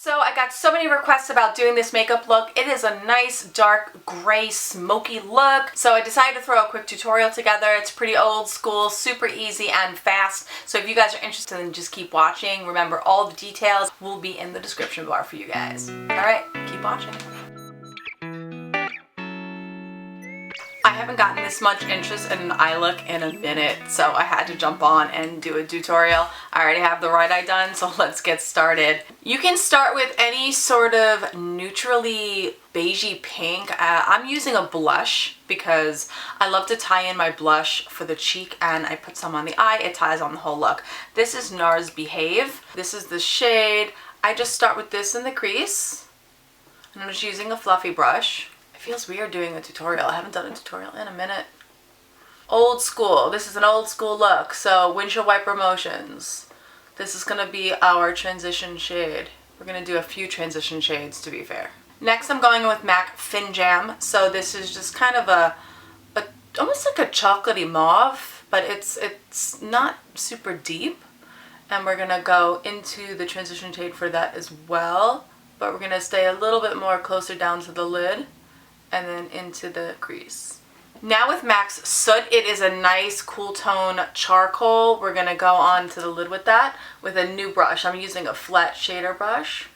So I got so many requests about doing this makeup look. It is a nice dark gray smoky look. So I decided to throw a quick tutorial together. It's pretty old school, super easy and fast. So if you guys are interested, then just keep watching. Remember, all the details will be in the description bar for you guys. Alright, keep watching. I haven't gotten this much interest in an eye look in a minute, so I had to jump on and do a tutorial. I already have the right eye done, so let's get started. You can start with any sort of neutrally beigey pink. I'm using a blush because I love to tie in my blush for the cheek, and I put some on the eye. It ties on the whole look. This is NARS Behave. This is the shade. I just start with this in the crease, and I'm just using a fluffy brush. It feels weird doing a tutorial. I haven't done a tutorial in a minute. Old school. This is an old school look. So windshield wiper motions. This is going to be our transition shade. We're going to do a few transition shades, to be fair. Next I'm going in with MAC Finjan. So this is just kind of a almost like a chocolatey mauve, but it's not super deep. And we're going to go into the transition shade for that as well. But we're going to stay a little bit more closer down to the lid and then into the crease. Now with MAC's Soot, it is a nice cool tone charcoal. We're going to go on to the lid with that with a new brush. I'm using a flat shader brush.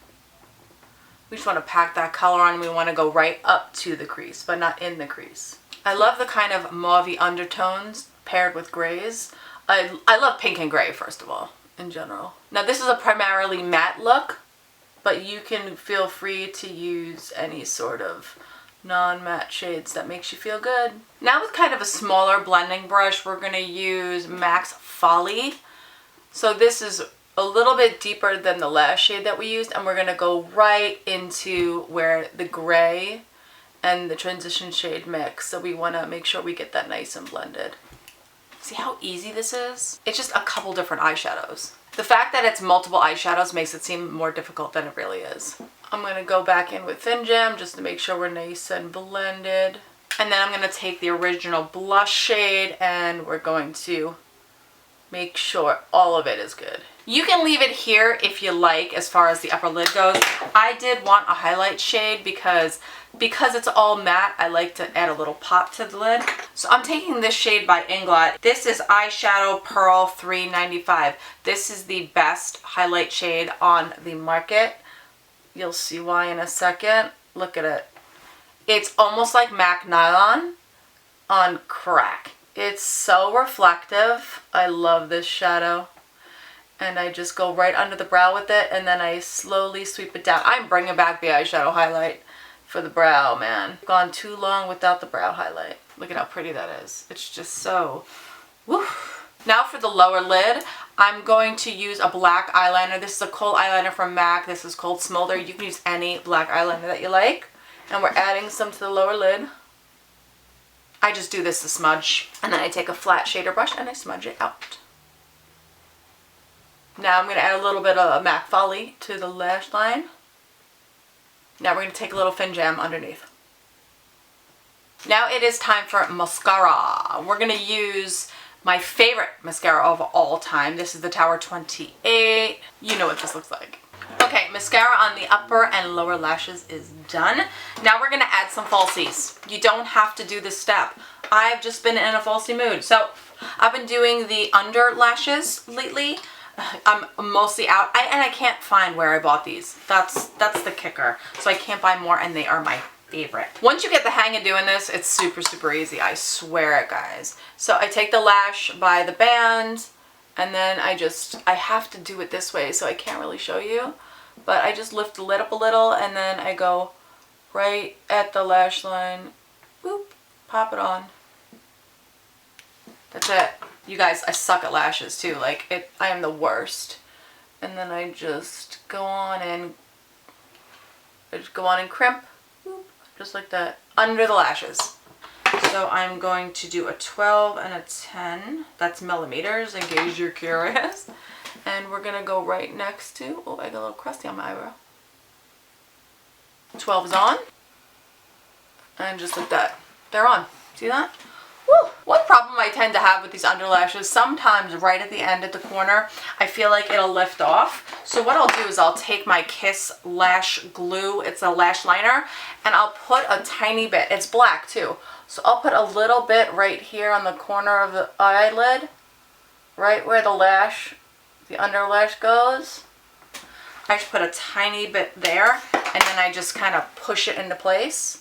We just want to pack that color on. We want to go right up to the crease, but not in the crease. I love the kind of mauvey undertones paired with grays. I love pink and gray, first of all, in general. Now this is a primarily matte look, but you can feel free to use any sort of non-matte shades that makes you feel good. Now with kind of a smaller blending brush, we're going to use MAC's Foley. So this is a little bit deeper than the last shade that we used, and we're going to go right into where the gray and the transition shade mix. So we want to make sure we get that nice and blended. See how easy this is? It's just a couple different eyeshadows. The fact that it's multiple eyeshadows makes it seem more difficult than it really is. I'm going to go back in with Finjan just to make sure we're nice and blended. And then I'm going to take the original blush shade and we're going to make sure all of it is good. You can leave it here if you like as far as the upper lid goes. I did want a highlight shade because it's all matte, I like to add a little pop to the lid. So I'm taking this shade by Inglot. This is Eyeshadow Pearl 395. This is the best highlight shade on the market. You'll see why in a second. Look at it. It's almost like MAC Nylon on crack. It's so reflective. I love this shadow. And I just go right under the brow with it, and then I slowly sweep it down. I'm bringing back the eyeshadow highlight for the brow, man. Gone too long without the brow highlight. Look at how pretty that is. It's just so, woo. Now for the lower lid, I'm going to use a black eyeliner. This is a kohl eyeliner from MAC. This is called Smolder. You can use any black eyeliner that you like. And we're adding some to the lower lid. I just do this to smudge. And then I take a flat shader brush and I smudge it out. Now I'm going to add a little bit of MAC Foley to the lash line. Now we're going to take a little Finjan underneath. Now it is time for mascara. We're going to use my favorite mascara of all time. This is the Tower 28. You know what this looks like. Okay, mascara on the upper and lower lashes is done. Now we're going to add some falsies. You don't have to do this step. I've just been in a falsie mood. So I've been doing the under lashes lately. I'm mostly out. And I can't find where I bought these. That's the kicker. So I can't buy more, and they are my favorite. Once you get the hang of doing this, it's super, super easy. I swear it, guys. So I take the lash by the band, and then I have to do it this way, so I can't really show you. But I just lift the lid up a little, and then I go right at the lash line. Boop. Pop it on. That's it. You guys, I suck at lashes too. Like, I am the worst. And then I just go on and crimp. Boop. Just like that, under the lashes. So I'm going to do a 12 and a 10. That's millimeters, in case you're curious. And we're going to go right next to, oh, I got a little crusty on my eyebrow. 12 is on. And just like that. They're on. See that? Woo. One problem I tend to have with these underlashes, sometimes right at the end at the corner, I feel like it'll lift off. So what I'll do is I'll take my Kiss lash glue, it's a lash liner, and I'll put a tiny bit, it's black too, so I'll put a little bit right here on the corner of the eyelid, right where the underlash goes. I just put a tiny bit there, and then I just kind of push it into place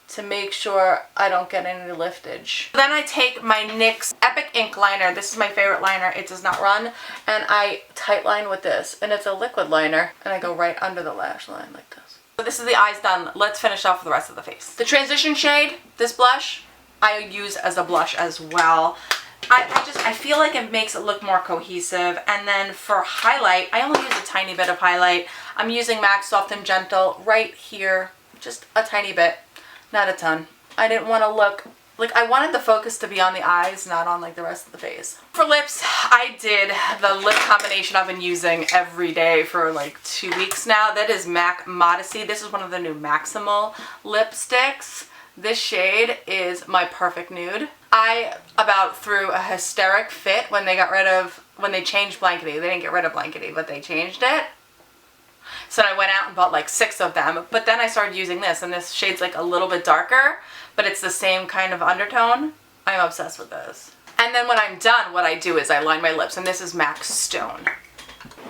to make sure I don't get any liftage. Then I take my NYX Epic Ink Liner. This is my favorite liner. It does not run. And I tight line with this. And it's a liquid liner. And I go right under the lash line like this. So this is the eyes done. Let's finish off with the rest of the face. The transition shade, this blush, I use as a blush as well. I feel like it makes it look more cohesive. And then for highlight, I only use a tiny bit of highlight. I'm using MAC Soft and Gentle right here. Just a tiny bit. Not a ton. I didn't want to look, like I wanted the focus to be on the eyes, not on like the rest of the face. For lips, I did the lip combination I've been using every day for like 2 weeks now. That is MAC Modesty. This is one of the new Maximal lipsticks. This shade is my perfect nude. I about threw a hysteric fit when they changed Blankety. They didn't get rid of Blankety, but they changed it. So I went out and bought like 6 of them, but then I started using this, and this shade's like a little bit darker, but it's the same kind of undertone. I'm obsessed with this. And then when I'm done, what I do is I line my lips, and this is MAC Stone.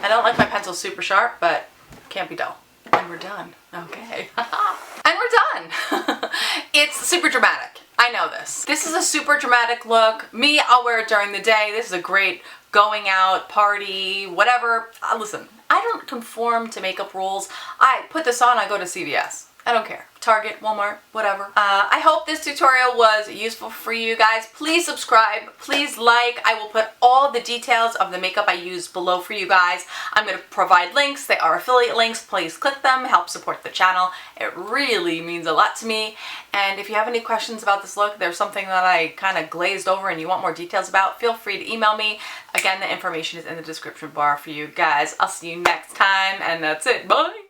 I don't like my pencil super sharp, but can't be dull. And we're done. Okay. And we're done. It's super dramatic. I know this. This is a super dramatic look. Me, I'll wear it during the day. This is a great going out, party, whatever. Listen, I don't conform to makeup rules. I put this on, I go to CVS. I don't care. Target, Walmart, whatever. I hope this tutorial was useful for you guys. Please subscribe, please like. I will put all the details of the makeup I use below for you guys. I'm going to provide links. They are affiliate links. Please click them, help support the channel. It really means a lot to me. And if you have any questions about this look, there's something that I kind of glazed over and you want more details about, feel free to email me. Again, the information is in the description bar for you guys. I'll see you next time, and that's it. Bye!